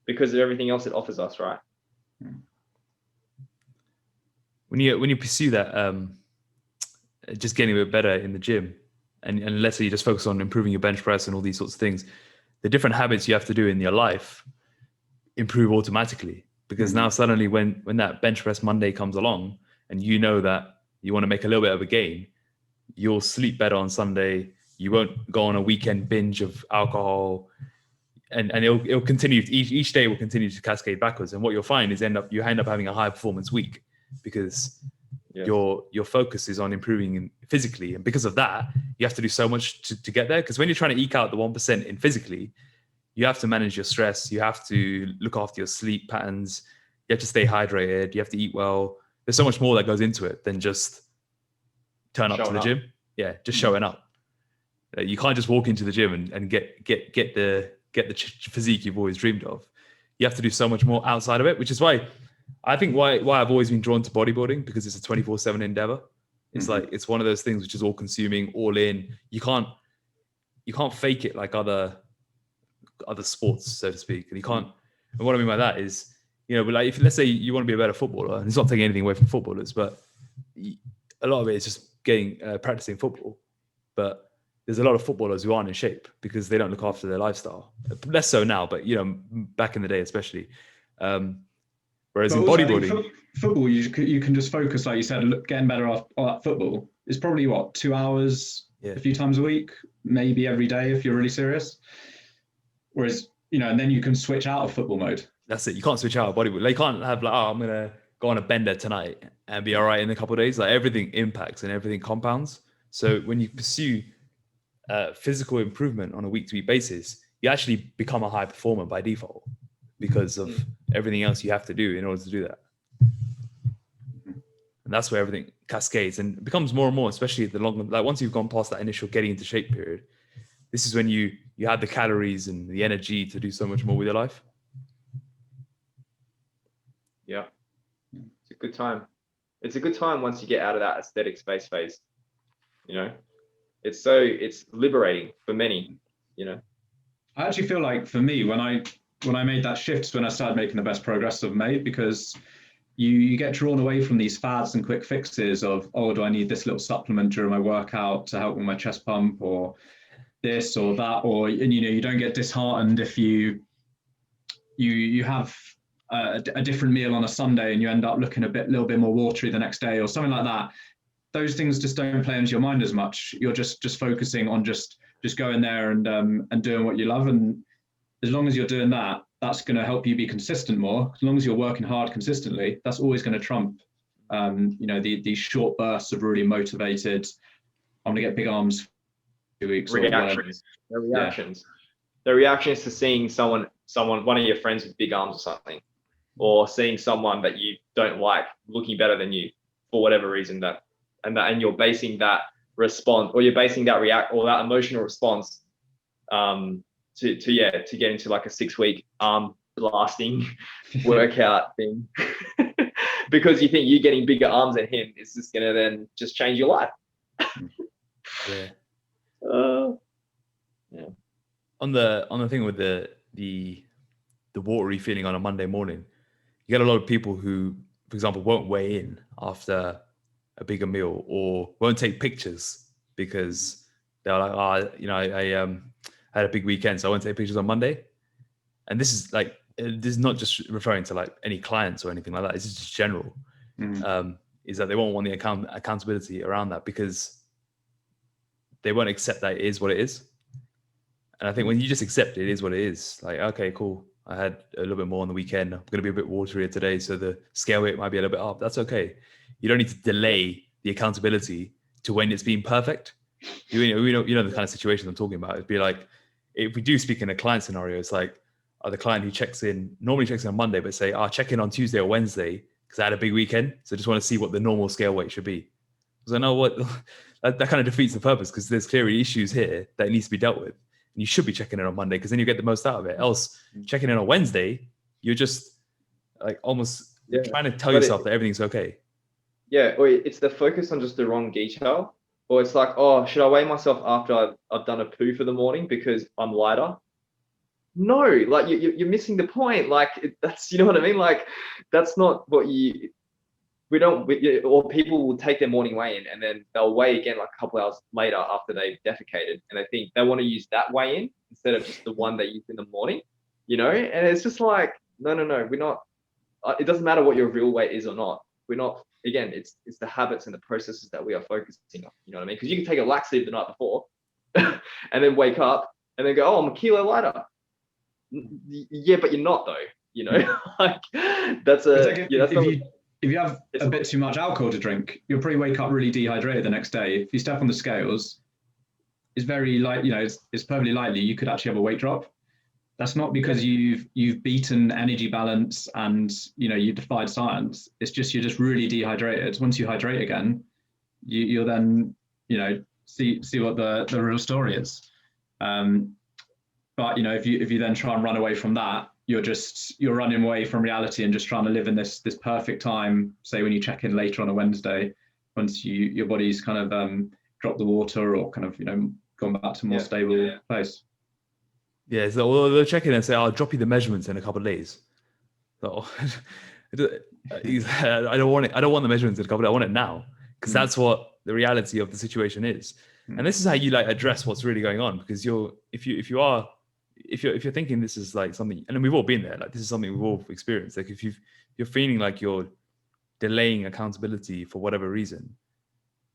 A: because of everything else it offers us, right?
B: When you pursue that, just getting a bit better in the gym, and let's say you just focus on improving your bench press and all these sorts of things, the different habits you have to do in your life improve automatically. Because now suddenly when that bench press Monday comes along and you know that you want to make a little bit of a gain, you'll sleep better on Sunday. You won't go on a weekend binge of alcohol, and it'll continue. Each day will continue to cascade backwards. And what you'll find is you end up having a high performance week because your focus is on improving physically. And because of that, you have to do so much to get there. Because when you're trying to eke out the 1% in physically, you have to manage your stress. You have to look after your sleep patterns. You have to stay hydrated. You have to eat well. There's so much more that goes into it than just turn up to the gym. Yeah, just showing up. You can't just walk into the gym and get the physique you've always dreamed of. You have to do so much more outside of it, which is why I've always been drawn to bodybuilding, because it's a 24/7 endeavor. It's like, it's one of those things which is all consuming, all in. You can't fake it like other sports, so to speak. And you can't, and what I mean by that is, you know, like if let's say you want to be a better footballer, and it's not taking anything away from footballers, but a lot of it is just getting practicing football. But there's a lot of footballers who aren't in shape because they don't look after their lifestyle. Less so now, but you know, back in the day especially. Whereas in bodybuilding,
C: football, you can just focus, like you said, getting better at football is probably 2 hours a few times a week, maybe every day if you're really serious. Whereas, you know, and then you can switch out of football mode. That's
B: it. You can't switch out of bodybuilding. Like, you can't have like, I'm gonna go on a bender tonight and be all right in a couple of days. Like, everything impacts and everything compounds. So when you pursue physical improvement on a week-to-week basis, you actually become a high performer by default because of everything else you have to do in order to do that. And that's where everything cascades and becomes more and more, especially the longer, like once you've gone past that initial getting into shape period, this is when you have the calories and the energy to do so much more with your life.
A: Yeah. It's a good time. It's a good time once you get out of that aesthetic space phase, you know. It's liberating for many, you know.
C: I actually feel like for me, when I made that shift, is when I started making the best progress I've made, because you get drawn away from these fads and quick fixes of, oh, do I need this little supplement during my workout to help with my chest pump, or this or that, or, and you know, you don't get disheartened if you have a different meal on a Sunday and you end up looking little bit more watery the next day or something like that. Those things just don't play into your mind as much. You're just focusing on just going there and doing what you love. And as long as you're doing that, that's going to help you be consistent more. As long as you're working hard consistently, that's always going to trump, you know, these short bursts of really motivated, I'm gonna get big arms for 2 weeks
A: reactions. Their reactions. Their reaction is to seeing someone, one of your friends with big arms or something, or seeing someone that you don't like looking better than you for whatever reason, and you're basing that response, or you're basing that that emotional response to get into like a 6-week arm blasting workout thing because you think you getting bigger arms than him is just gonna then just change your life.
B: Yeah.
A: Yeah.
B: On the thing with the watery feeling on a Monday morning, you get a lot of people who, for example, won't weigh in after a bigger meal or won't take pictures because they're like, I had a big weekend, so I won't take pictures on Monday. And this is not just referring to like any clients or anything like that. This is just general. Is that they won't want the accountability around that because they won't accept that it is what it is. And I think when you just accept it is what it is, like, okay, cool. I had a little bit more on the weekend. I'm going to be a bit waterier today, so the scale weight might be a little bit up. That's okay. You don't need to delay the accountability to when it's been perfect. You know the kind of situation I'm talking about. It'd be like, if we do speak in a client scenario, it's like, the client who normally checks in on Monday, but say, check in on Tuesday or Wednesday because I had a big weekend. So I just want to see what the normal scale weight should be. Because I know what that kind of defeats the purpose because there's clearly issues here that needs to be dealt with. And you should be checking in on Monday because then you get the most out of it. Else, checking in on Wednesday, you're just like almost trying to tell yourself that everything's okay.
A: Yeah, or it's the focus on just the wrong detail. Or it's like, should I weigh myself after I've done a poo for the morning because I'm lighter? No, like you're missing the point. Like that's, you know what I mean? Like that's not what or people will take their morning weigh-in and then they'll weigh again like a couple hours later after they've defecated, and they think they want to use that weigh-in instead of just the one they used in the morning, and it's just like, no, we're not, it doesn't matter what your real weight is or not. We're not, again, it's the habits and the processes that we are focusing on, you know what I mean? Because you can take a laxative the night before and then wake up and then go, I'm a kilo lighter. Yeah, but you're not though, like that's
C: if you have a bit too much alcohol to drink, you'll probably wake up really dehydrated the next day. If you step on the scales, it's very it's perfectly likely you could actually have a weight drop. That's not because you've beaten energy balance and you defied science. It's just you're just really dehydrated. Once you hydrate again, you'll then see what the real story is. But if you then try and run away from that, you're running away from reality and just trying to live in this perfect time. Say when you check in later on a Wednesday, once your body's kind of dropped the water or kind of gone back to a more stable place.
B: Yeah, so they'll check in and say, I'll drop you the measurements in a couple of days. So I don't want it. I don't want the measurements in a couple of days. I want it now because that's what the reality of the situation is. And this is how you address what's really going on, because if you're thinking this is like something, and we've all been there, like this is something we've all experienced. Like if you're feeling like you're delaying accountability for whatever reason,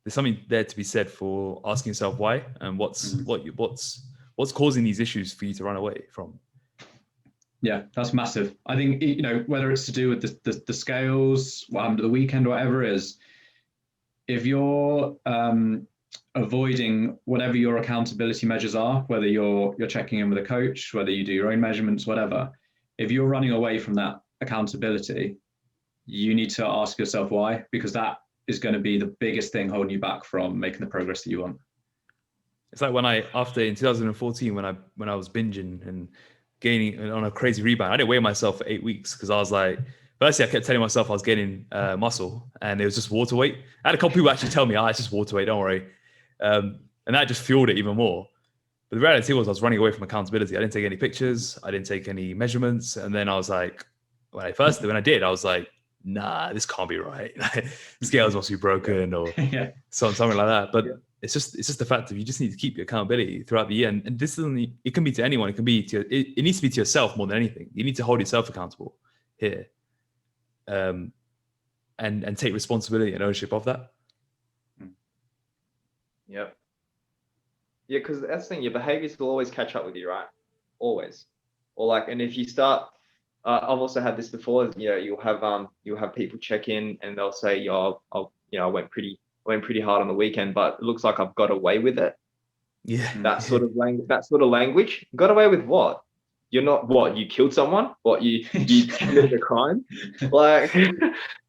B: there's something there to be said for asking yourself why and what's causing these issues for you to run away from.
C: Yeah, that's massive. I think whether it's to do with the scales, what happened to the weekend, or whatever it is, if you're avoiding whatever your accountability measures are, whether you're checking in with a coach, whether you do your own measurements, whatever, if you're running away from that accountability, you need to ask yourself why, because that is going to be the biggest thing holding you back from making the progress that you want.
B: It's like in 2014, when I was binging and gaining on a crazy rebound, I didn't weigh myself for 8 weeks because I was like, firstly, I kept telling myself I was gaining muscle and it was just water weight. I had a couple people actually tell me, it's just water weight, don't worry. And that just fueled it even more. But the reality was I was running away from accountability. I didn't take any pictures. I didn't take any measurements. And then I was like, when I did, I was like, nah, this can't be right. Scales must be broken or something like that. But it's just the fact that you just need to keep your accountability throughout the year. And this isn't, it can be to anyone. It can be it needs to be to yourself more than anything. You need to hold yourself accountable here. And take responsibility and ownership of that.
A: Yep. Yeah, because that's the thing, your behaviors will always catch up with you, right? Always. Or and if you start, I've also had this before, you'll have people check in and they'll say, I went pretty went pretty hard on the weekend, but it looks like I've got away with it.
B: Yeah.
A: That sort of language. Got away with what? You're not what? You killed someone? What? You committed a crime? Like,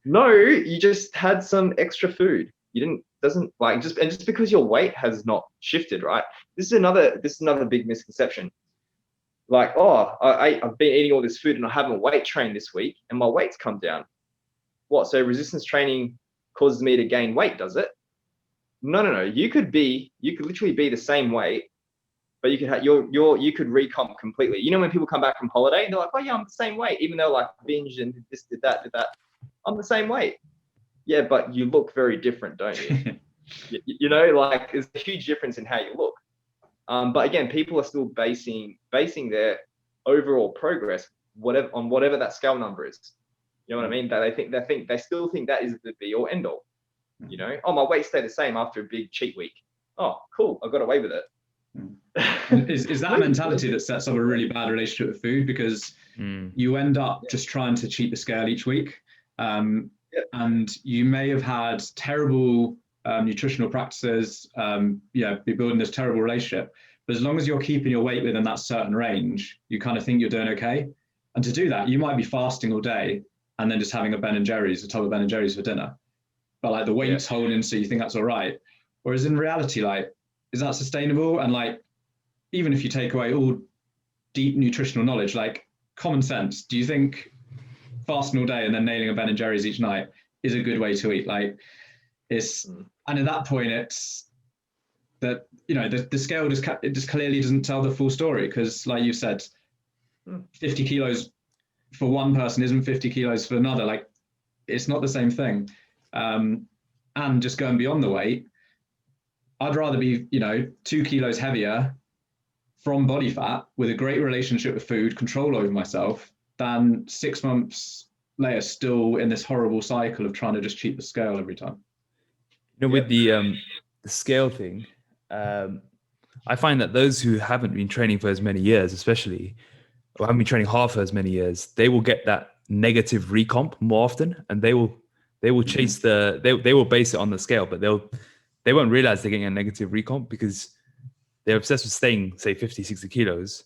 A: no, you just had some extra food. You doesn't like just because your weight has not shifted, right? This is another big misconception. Like, oh, I've been eating all this food and I haven't weight trained this week and my weight's come down. What? So resistance training causes me to gain weight, does it? No. You could literally be the same weight, but you could have you could recomp completely. You know, when people come back from holiday and they're like, oh yeah, I'm the same weight, even though like binged and did this, did that. I'm the same weight. Yeah, but you look very different, don't you? You know, like there's a huge difference in how you look. But again, people are still basing their overall progress on whatever that scale number is. You know what I mean? They still think that is the be all end all. You know, oh, my weight stayed the same after a big cheat week. Oh, cool, I got away with it.
C: Is that a mentality that sets up a really bad relationship with food, because you end up just trying to cheat the scale each week, and you may have had terrible nutritional practices, be building this terrible relationship, but as long as you're keeping your weight within that certain range, you kind of think you're doing okay. And to do that, you might be fasting all day and then just having a tub of Ben and Jerry's for dinner, but like the weight's holding, so you think that's all right. Whereas in reality, like, is that sustainable? And like, even if you take away all deep nutritional knowledge, like common sense, do you think fasting all day and then nailing a Ben and Jerry's each night is a good way to eat? Like, and at that point, it's that, you know, the scale just clearly doesn't tell the full story, because like you said, 50 kilos for one person isn't 50 kilos for another. Like, it's not the same thing. And just going beyond the weight, I'd rather be, 2 kilos heavier from body fat with a great relationship with food, control over myself, than 6 months later still in this horrible cycle of trying to just cheat the scale every time.
B: You know, with the scale thing, I find that those who haven't been training for as many years, especially, or haven't been training hard for as many years, they will get that negative recomp more often, and they will chase they will base it on the scale, but they won't realize they're getting a negative recomp because they're obsessed with staying, say, 50, 60 kilos.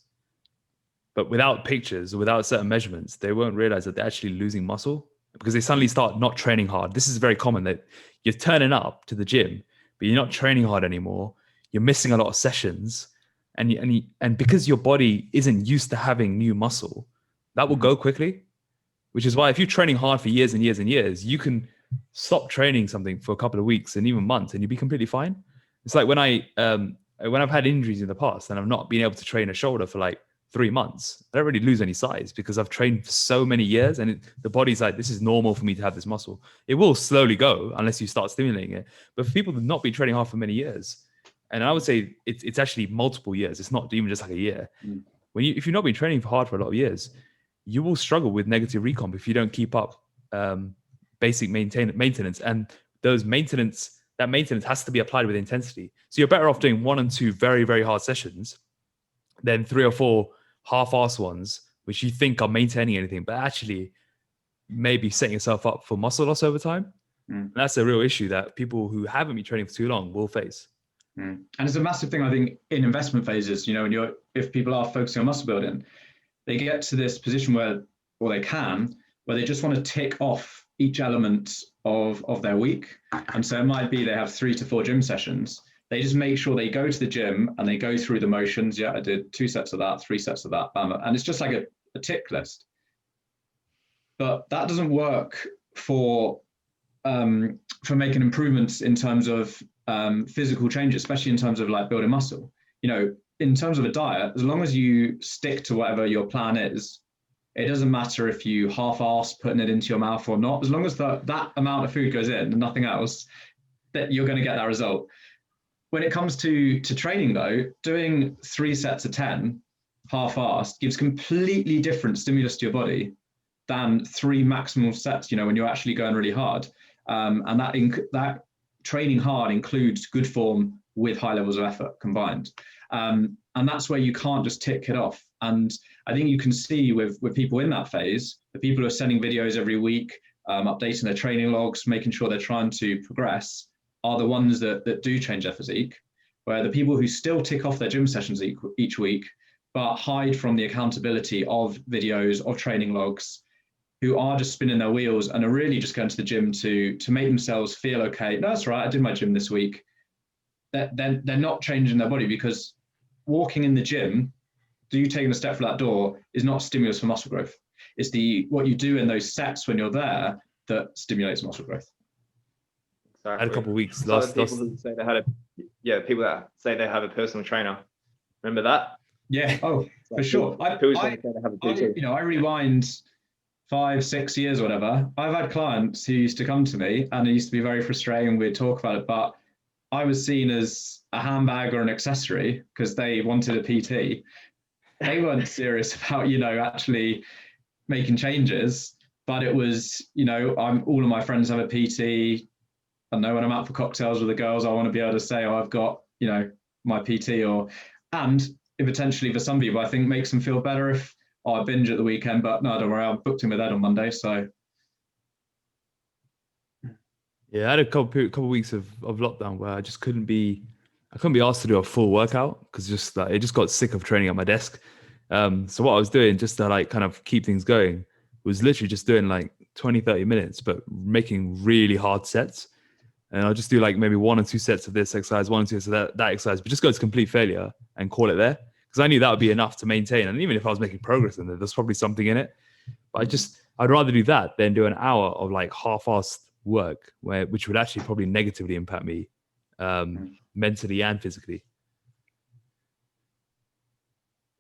B: But without pictures or without certain measurements, they won't realize that they're actually losing muscle because they suddenly start not training hard. This is very common, that you're turning up to the gym, but you're not training hard anymore. You're missing a lot of sessions. And because your body isn't used to having new muscle, that will go quickly, which is why if you're training hard for years and years and years, you can stop training something for a couple of weeks and even months and you'll be completely fine. It's like when I've had injuries in the past and I've not been able to train a shoulder for like 3 months, I don't really lose any size because I've trained for so many years, and the body's like, this is normal for me to have this muscle. It will slowly go unless you start stimulating it. But for people who've not been training hard for many years, and I would say it's actually multiple years, it's not even just like a year. If you've not been training hard for a lot of years, you will struggle with negative recomp if you don't keep up basic maintenance. And that maintenance has to be applied with intensity. So you're better off doing 1 and 2 very, very hard sessions than 3 or 4 half-assed ones, which you think are maintaining anything, but actually maybe setting yourself up for muscle loss over time. And that's a real issue that people who haven't been training for too long will face.
C: And it's a massive thing, I think, in investment phases. If people are focusing on muscle building, they get to this position where they just want to tick off each element of their week. And so it might be they have 3 to 4 gym sessions. They just make sure they go to the gym and they go through the motions. Yeah, I did 2 sets of that, 3 sets of that, bam. And it's just like a tick list. But that doesn't work for making improvements in terms of physical changes, especially in terms of like building muscle. In terms of a diet, as long as you stick to whatever your plan is, it doesn't matter if you half-ass putting it into your mouth or not. As long as that amount of food goes in and nothing else, that you're going to get that result. When it comes to training, though, doing 3 sets of 10 half-assed gives completely different stimulus to your body than 3 maximal sets, when you're actually going really hard. And that training hard includes good form with high levels of effort combined. And that's where you can't just tick it off. And I think you can see with people in that phase, the people who are sending videos every week, updating their training logs, making sure they're trying to progress, are the ones that do change their physique, where the people who still tick off their gym sessions each week, but hide from the accountability of videos, of training logs, who are just spinning their wheels and are really just going to the gym to make themselves feel okay. No, that's right, I did my gym this week. They're not changing their body, because walking in the gym, you taking a step for that door is not stimulus for muscle growth. It's what you do in those sets when you're there that stimulates muscle growth.
A: Exactly.
B: I had a couple of weeks.
A: People that say people that say they have a personal trainer. Remember that?
C: Yeah. Oh, for sure. I rewind 5-6 years or whatever. I've had clients who used to come to me, and it used to be very frustrating. We'd talk about it, but I was seen as a handbag or an accessory because they wanted a PT. They weren't serious about, actually making changes, but it was, all of my friends have a PT. I know when I'm out for cocktails with the girls, I want to be able to say, oh, I've got, my PT, and it potentially for some people, I think makes them feel better if I binge at the weekend, but no, don't worry, I booked in with Ed on Monday. So.
B: Yeah, I had a couple of weeks of lockdown where I just couldn't be asked to do a full workout because it just got sick of training at my desk. So what I was doing just to like kind of keep things going was literally just doing like 20-30 minutes, but making really hard sets. And I'll just do like maybe 1 or 2 sets of this exercise, 1 or 2 sets of that exercise, but just go to complete failure and call it there. Because I knew that would be enough to maintain. And even if I was making progress in there's probably something in it. But I'd rather do that than do an hour of like half-assed work which would actually probably negatively impact me mentally and physically.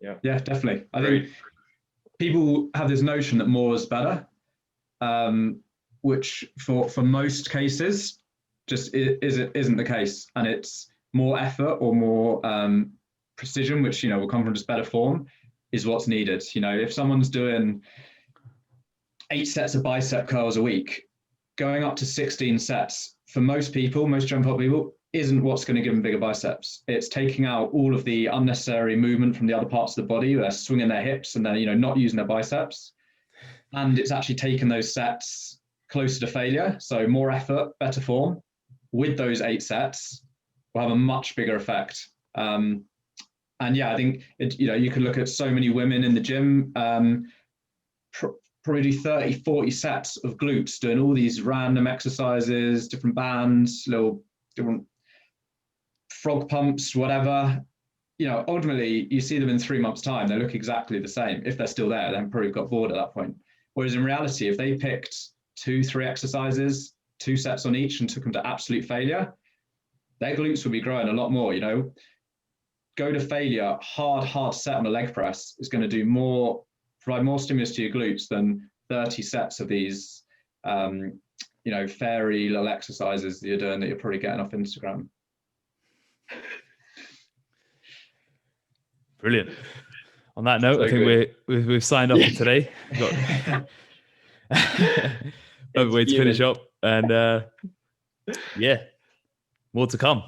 C: Yeah, definitely. I think people have this notion that more is better, which for most cases just isn't the case, and it's more effort or more precision, which will come from just better form, is what's needed. If someone's doing 8 sets of bicep curls a week, going up to 16 sets for most jump up people isn't what's going to give them bigger biceps. It's taking out all of the unnecessary movement from the other parts of the body. They're swinging their hips and then not using their biceps, and it's actually taking those sets closer to failure. So more effort, better form with those 8 sets will have a much bigger effect. And yeah, I think you could look at so many women in the gym, probably 30-40 sets of glutes, doing all these random exercises, different bands, little different frog pumps, whatever. Ultimately you see them in 3 months' time, they look exactly the same. If they're still there, they've probably got bored at that point. Whereas in reality, if they picked 2-3 exercises, 2 sets on each, and took them to absolute failure, their glutes would be growing a lot more. Go to failure, hard set on a leg press is going to provide more stimulus to your glutes than 30 sets of these, fairy little exercises that you're doing that you're probably getting off Instagram.
B: Brilliant. On that note, I think we've signed off for today. We've got to finish up, and more to come.